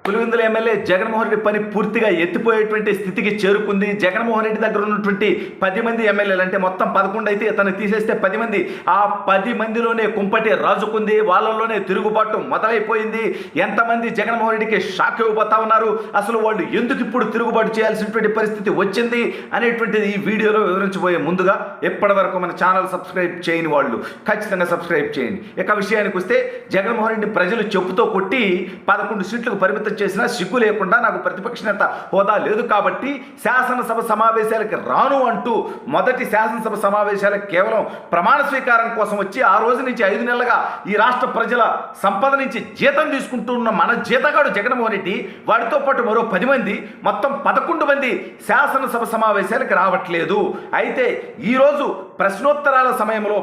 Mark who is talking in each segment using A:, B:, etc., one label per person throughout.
A: Pulivendula MLA Jaganmohan Reddy పని పూర్తిగా ఎత్తిపోయేటువంటి స్థితికి చేరుకుంది. జగన్మోహన్ రెడ్డి దగ్గర ఉన్నటువంటి 10 మంది ఎమ్మెల్యేలు, అంటే మొత్తం 11 అయితే తను తీసేస్తే 10 మంది, ఆ 10 మందిలోనే కుంపటి రాజుకుంది. వాళ్ళలోనే తిరుగుబాటు మొదలైపోయింది. ఎంతమంది జగన్మోహన్ రెడ్డికి షాక్ ఇవ్వబోతా ఉన్నారు, అసలు వాళ్ళు ఎందుకు ఇప్పుడు తిరుగుబాటు చేయాల్సినటువంటి పరిస్థితి వచ్చింది అనేటువంటిది ఈ వీడియోలో వివరించబోయే ముందుగా ఇప్పటి వరకు మన ఛానల్ సబ్స్క్రైబ్ చేయని వాళ్ళు ఖచ్చితంగా సబ్స్క్రైబ్ చేయండి. ఇక విషయానికి వస్తే, జగన్మోహన్ రెడ్డి ప్రజలు చెప్పుతో కొట్టి 11 సీట్లకు పరిమితం చేసినా సిగ్గు లేకుండా నాకు ప్రతిపక్ష నేత హోదా లేదు కాబట్టి శాసనసభ సమావేశాలకు రాను అంటూ మొదటి శాసనసభ సమావేశాలకు కేవలం ప్రమాణ స్వీకారం కోసం వచ్చి ఆ రోజు నుంచి 5 నెలలుగా ఈ రాష్ట్ర ప్రజల సంపద నుంచి జీతం తీసుకుంటున్న మన జీతగాడు జగన్మోహన్ రెడ్డి, వాడితో పాటు మరో 10 మంది, మొత్తం 11 మంది శాసనసభ సమావేశాలకు రావట్లేదు. అయితే ఈరోజు ప్రశ్నోత్తరాల సమయంలో,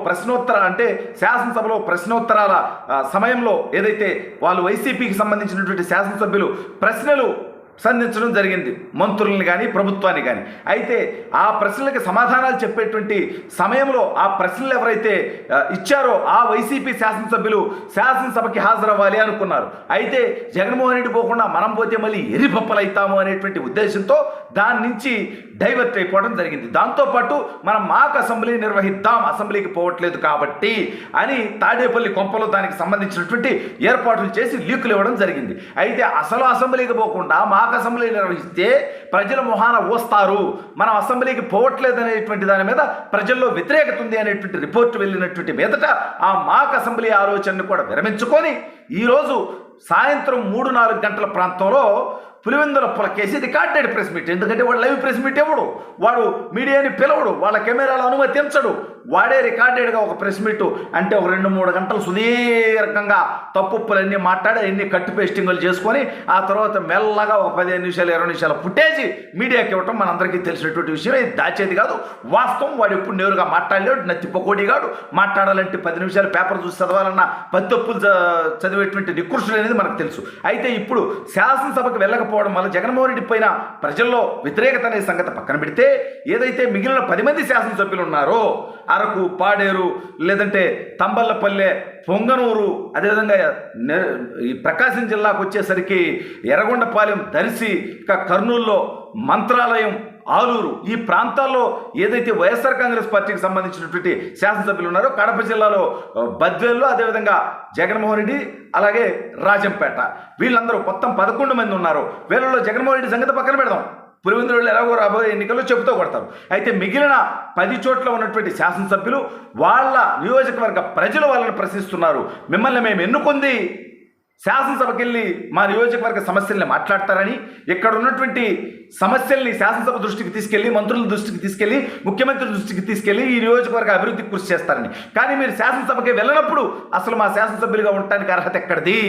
A: అంటే శాసనసభలో ప్రశ్నోత్తరాల సమయంలో ఏదైతే వాళ్ళు వైసీపీకి సంబంధించినటువంటి శాసనసభ్యులు ప్రశ్నలు సంధించడం జరిగింది, మంత్రులను కానీ ప్రభుత్వాన్ని కానీ. అయితే ఆ ప్రశ్నలకి సమాధానాలు చెప్పేటువంటి సమయంలో ఆ ప్రశ్నలు ఎవరైతే ఇచ్చారో ఆ వైసీపీ శాసనసభ్యులు శాసనసభకి హాజరవ్వాలి అనుకున్నారు. అయితే జగన్మోహన్ రెడ్డి పోకుండా మనం పోతే మళ్ళీ ఎరిపప్పలవుతాము అనేటువంటి ఉద్దేశంతో దాని నుంచి డైవర్ట్ అయిపోవడం జరిగింది. దాంతోపాటు మనం మాకు అసెంబ్లీ నిర్వహిద్దాం, అసెంబ్లీకి పోవట్లేదు కాబట్టి అని తాడేపల్లి కొంపలో దానికి సంబంధించినటువంటి ఏర్పాట్లు చేసి లీకులు ఇవ్వడం జరిగింది. అయితే అసలు అసెంబ్లీకి పోకుండా మాకు అసెంబ్లీ నిర్వహిస్తే ప్రజల మొహాన వస్తారు, మనం అసెంబ్లీకి పోవట్లేదు అనేటువంటి దాని మీద ప్రజల్లో వ్యతిరేకత ఉంది అనేటువంటి రిపోర్టు వెళ్ళినటువంటి మీదట ఆ మాక్ అసెంబ్లీ ఆలోచనను కూడా విరమించుకొని ఈరోజు సాయంత్రం 3-4 గంటల ప్రాంతంలో Pulivendula Pulakeshi recorded press meet. ఎందుకంటే వాడు లైవ్ ప్రెస్ మీట్ ఇవ్వడు, వాడు మీడియాని పిలవడు, వాళ్ళ కెమెరాలు అనుమతించడు, వాడే రికార్డెడ్గా ఒక ప్రెస్ మీట్, అంటే ఒక 2-3 గంటలు సుదీర్ఘంగా తప్పులన్నీ మాట్లాడి అన్ని కట్టు పేస్టింగ్లు చేసుకొని ఆ తర్వాత మెల్లగా ఒక 15 నిమిషాలు 20 నిమిషాల ఫుటేజ్ మీడియాకి ఇవ్వటం మనందరికీ తెలిసినటువంటి విషయం. ఇది దాచేది కాదు, వాస్తవం. వాడు ఎప్పుడు నేరుగా మాట్లాడలేడు, నత్తిపోకోడిగాడు. మాట్లాడాలంటే 10 నిమిషాలు పేపర్ చూసి చదవాలన్న 10 తప్పులు చదివేటువంటి నికృష్టులు అనేది మనకు తెలుసు. అయితే ఇప్పుడు శాసనసభకు వెళ్ళకపోవడం వల్ల జగన్మోహన్ రెడ్డి పైన ప్రజల్లో వ్యతిరేకత అనే సంగతి పక్కన పెడితే, ఏదైతే మిగిలిన 10 మంది శాసనసభ్యులు ఉన్నారో, అరకు, పాడేరు, లేదంటే తంబల్లపల్లె, పొంగనూరు, అదేవిధంగా ఈ ప్రకాశం జిల్లాకు వచ్చేసరికి ఎర్రగొండపాలెం, దర్శి, ఇక కర్నూలులో మంత్రాలయం, ఆలూరు, ఈ ప్రాంతాల్లో ఏదైతే వైఎస్ఆర్ కాంగ్రెస్ పార్టీకి సంబంధించినటువంటి శాసనసభ్యులు ఉన్నారో, కడప జిల్లాలో బద్వేల్లో, అదేవిధంగా జగన్మోహన్ రెడ్డి, అలాగే రాజంపేట, వీళ్ళందరూ మొత్తం 11 మంది ఉన్నారు. వీళ్ళలో జగన్మోహన్ రెడ్డి సంగతి పక్కన పెడదాం, పులివెందులు ఎలాగో రాబోయే ఎన్నికల్లో చెబుతూ కొడతారు. అయితే మిగిలిన 10 చోట్ల ఉన్నటువంటి శాసనసభ్యులు వాళ్ళ నియోజకవర్గ ప్రజలు వాళ్ళని ప్రశ్నిస్తున్నారు. మిమ్మల్ని మేము ఎన్నుకుంది శాసనసభకి వెళ్ళి మా నియోజకవర్గ సమస్యల్ని మాట్లాడతారని, ఇక్కడ ఉన్నటువంటి సమస్యల్ని శాసనసభ దృష్టికి తీసుకెళ్ళి, మంత్రుల దృష్టికి తీసుకెళ్ళి, ముఖ్యమంత్రి దృష్టికి తీసుకెళ్ళి ఈ నియోజకవర్గ అభివృద్ధికి కృషి చేస్తారని. కానీ మీరు శాసనసభకి వెళ్ళినప్పుడు అసలు మా శాసనసభ్యులుగా ఉండటానికి అర్హత ఎక్కడిది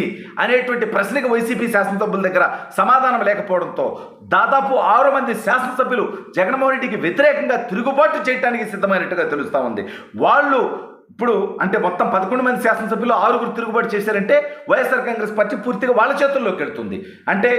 A: అనేటువంటి ప్రశ్నకు వైసీపీ శాసనసభ్యుల దగ్గర సమాధానం లేకపోవడంతో దాదాపు 6 మంది శాసనసభ్యులు జగన్మోహన్ రెడ్డికి వ్యతిరేకంగా తిరుగుబాటు చేయడానికి సిద్ధమైనట్టుగా తెలుస్తూ ఉంది. వాళ్ళు ఇప్పుడు అంటే మొత్తం 11 మంది శాసనసభ్యులు 6 తిరుగుబాటు చేశారంటే వైఎస్ఆర్ కాంగ్రెస్ పార్టీ పూర్తిగా వాళ్ళ చేతుల్లోకి వెళ్తుంది. అంటే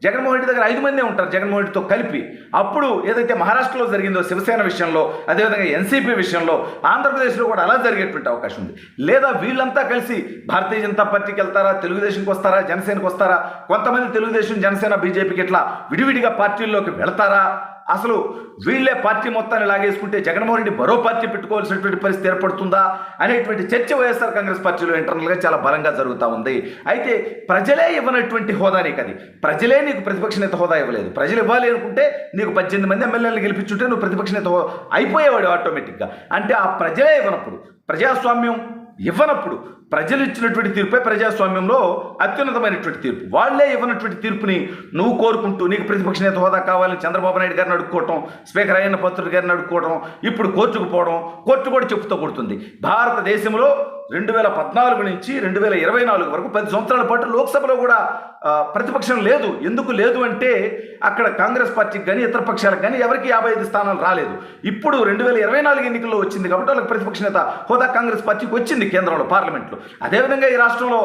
A: జగన్మోహన్ రెడ్డి దగ్గర 5 మందే ఉంటారు జగన్మోహన్ రెడ్డితో కలిపి. అప్పుడు ఏదైతే మహారాష్ట్రలో జరిగిందో శివసేన విషయంలో, అదేవిధంగా ఎన్సీపీ విషయంలో, ఆంధ్రప్రదేశ్లో కూడా అలా జరిగేటువంటి అవకాశం ఉంది. లేదా వీళ్ళంతా కలిసి భారతీయ జనతా పార్టీకి వెళ్తారా, తెలుగుదేశంకి వస్తారా, జనసేనకు వస్తారా, కొంతమంది తెలుగుదేశం, జనసేన, బీజేపీకి ఇట్లా విడివిడిగా పార్టీల్లోకి వెళతారా, అసలు వీళ్ళే పార్టీ మొత్తాన్ని లాగేసుకుంటే జగన్మోహన్ రెడ్డి మరో పార్టీ పెట్టుకోవాల్సినటువంటి పరిస్థితి ఏర్పడుతుందా అనేటువంటి చర్చ వైఎస్ఆర్ కాంగ్రెస్ పార్టీలో ఇంటర్నల్గా చాలా బలంగా జరుగుతూ ఉంది. అయితే ప్రజలే ఇవ్వనటువంటి హోదా నీకు, అది ప్రజలే నీకు ప్రతిపక్ష నేత హోదా ఇవ్వలేదు. ప్రజలు ఇవ్వాలి అనుకుంటే నీకు 18 మంది ఎమ్మెల్యేలను గెలిపించుంటే నువ్వు ప్రతిపక్ష నేత అయిపోయేవాడు ఆటోమేటిక్గా. అంటే ఆ ప్రజలే ఇవ్వనప్పుడు, ప్రజాస్వామ్యం ఇవ్వనప్పుడు, ప్రజలు ఇచ్చినటువంటి తీర్పే ప్రజాస్వామ్యంలో అత్యున్నతమైనటువంటి తీర్పు. వాళ్లే ఇవ్వనటువంటి తీర్పుని నువ్వు కోరుకుంటూ నీకు ప్రతిపక్ష నేత హోదా కావాలని చంద్రబాబు నాయుడు గారిని అడుక్కోవటం, స్పీకర్ అయ్యన్న పాత్రుడు గారిని అడుక్కోవడం, ఇప్పుడు కోర్టుకు పోవడం, కోర్టు కూడా చెప్పుతో కొడుతుంది. భారతదేశంలో 2014 నుంచి 2024 వరకు 10 సంవత్సరాల పాటు లోక్సభలో కూడా ప్రతిపక్షం లేదు. ఎందుకు లేదు అంటే అక్కడ కాంగ్రెస్ పార్టీకి కానీ ఇతర పక్షాలకు కానీ ఎవరికి 55 స్థానాలు రాలేదు. ఇప్పుడు 2024 ఎన్నికల్లో వచ్చింది కాబట్టి వాళ్ళకి ప్రతిపక్ష నేత హోదా కాంగ్రెస్ పార్టీకి వచ్చింది కేంద్రంలో, పార్లమెంట్లో. అదేవిధంగా ఈ రాష్ట్రంలో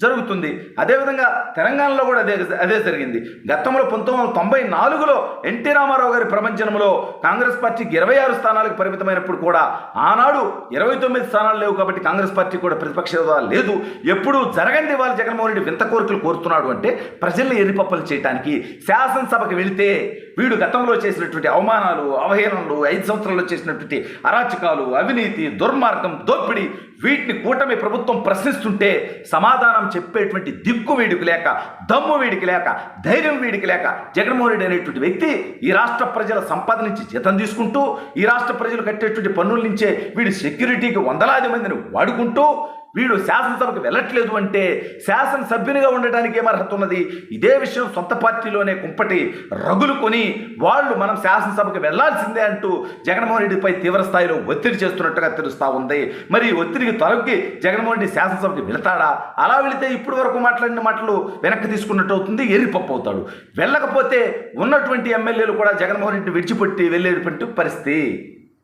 A: జరుగుతుంది. అదేవిధంగా తెలంగాణలో కూడా అదే జరిగింది. గతంలో 1994లో ఎన్టీ రామారావు గారి ప్రపంచంలో కాంగ్రెస్ పార్టీకి 26 స్థానాలకు పరిమితమైనప్పుడు కూడా ఆనాడు 29 స్థానాలు లేవు కాబట్టి కాంగ్రెస్ పార్టీ కూడా ప్రతిపక్ష హోదా లేదు. ఎప్పుడు జరగండి వాళ్ళు జగన్మోహన్ రెడ్డి వింత కోరికలు కోరుతున్నాడు అంటే ప్రజల్ని ఎరిపప్పలు చేయడానికి. శాసనసభకు వెళితే వీడు గతంలో చేసినటువంటి అవమానాలు, అవహేళనలు, 5 సంవత్సరాల్లో చేసినటువంటి అరాచకాలు, అవినీతి, దుర్మార్గం, దోపిడీ వీటిని కూటమి ప్రభుత్వం ప్రశ్నిస్తుంటే సమాధానం చెప్పేటువంటి దిక్కు వీడికి లేక, దమ్ము వీడికి లేక, ధైర్యం వీడికి లేక జగన్మోహన్ రెడ్డి అనేటువంటి వ్యక్తి ఈ రాష్ట్ర ప్రజల సంపద నుంచి జీతం తీసుకుంటూ, ఈ రాష్ట్ర ప్రజలు కట్టేటువంటి పన్నుల నుంచే వీడి సెక్యూరిటీకి వందలాది మందిని వాడుకుంటూ వీడు శాసనసభకు వెళ్ళట్లేదు అంటే శాసనసభ్యునిగా ఉండటానికి ఏం అర్హత ఉన్నది? ఇదే విషయం సొంత పార్టీలోనే కుంపటి రగులు కొని వాళ్ళు మనం శాసనసభకు వెళ్లాల్సిందే అంటూ జగన్మోహన్ రెడ్డిపై తీవ్ర స్థాయిలో ఒత్తిడి చేస్తున్నట్టుగా తెలుస్తూ ఉంది. మరి ఒత్తిడికి తొలగి జగన్మోహన్ రెడ్డి శాసనసభకు వెళతాడా? అలా వెళితే ఇప్పటి వరకు మాట్లాడిన మాటలు వెనక్కి తీసుకున్నట్టు అవుతుంది, ఎరిపప్పు అవుతాడు. వెళ్ళకపోతే ఉన్నటువంటి ఎమ్మెల్యేలు కూడా జగన్మోహన్ రెడ్డి విడిచిపెట్టి వెళ్ళేటువంటి పరిస్థితి.